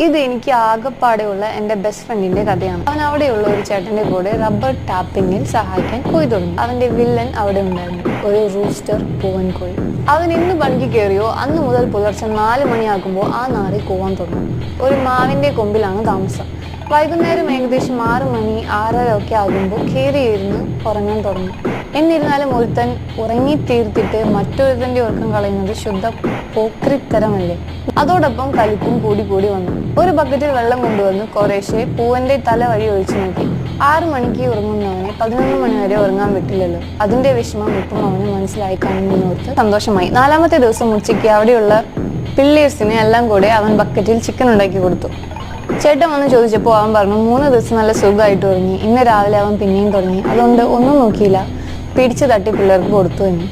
ഇത് എനിക്ക് ആകെപ്പാടെയുള്ള എൻ്റെ ബെസ്റ്റ് ഫ്രണ്ടിന്റെ കഥയാണ്. അവൻ അവിടെയുള്ള ഒരു ചേട്ടന്റെ കൂടെ റബ്ബർ ടാപ്പിങ്ങിൽ സഹായിക്കാൻ പോയി തുടങ്ങി. അവന്റെ വില്ലൻ അവിടെ ഉണ്ടായിരുന്നു, ഒരു റൂസ്റ്റർ പൂവൻ കോഴി. അവൻ ഇന്ന് പണിക്ക് കയറിയോ അന്ന് മുതൽ പുലർച്ചെ 4 മണിയാകുമ്പോൾ ആ നാറി കൂവാൻ തുടങ്ങും. ഒരു മാവിന്റെ കൊമ്പിലാണ് താമസം. വൈകുന്നേരം ഏകദേശം 6 മണി 6:30 ഒക്കെ ആകുമ്പോൾ കയറിയിരുന്ന് ഉറങ്ങാൻ തുടങ്ങും. എന്നിരുന്നാലും ഒരുത്തൻ ഉറങ്ങിത്തീർത്തിട്ട് മറ്റൊരുത്തന്റെ ഉറക്കം കളയുന്നത് ശുദ്ധ പോക്രിത്തരമല്ലേ. അതോടൊപ്പം കലിപ്പും കൂടി കൂടി വന്നു. ഒരു ബക്കറ്റിൽ വെള്ളം കൊണ്ടുവന്ന് കുറേശ്ശെ പൂവന്റെ തല വഴി ഒഴിച്ചു നോക്കി. 6 മണിക്ക് ഉറങ്ങുന്നവനെ 11 മണി വരെ ഉറങ്ങാൻ വിട്ടില്ലല്ലോ. അതിന്റെ വിഷമം ഇപ്പം അവന് മനസ്സിലായി കാണുന്നോർത്ത് സന്തോഷമായി. 4-മത്തെ ദിവസം ഉച്ചയ്ക്ക് അവിടെയുള്ള പിള്ളേഴ്സിനെ എല്ലാം കൂടെ അവൻ ബക്കറ്റിൽ ചിക്കൻ ഉണ്ടാക്കി കൊടുത്തു. ചേട്ടൻ വന്ന് ചോദിച്ചപ്പോൾ അവൻ പറഞ്ഞു 3 ദിവസം നല്ല സുഖമായിട്ട് ഉറങ്ങി. ഇന്ന് രാവിലെ അവൻ പിന്നെയും തുടങ്ങി. അതുകൊണ്ട് ഒന്നും നോക്കിയില്ല, പിടിച്ചു തട്ടി പിള്ളേർക്ക് കൊടുത്തു തന്നെ.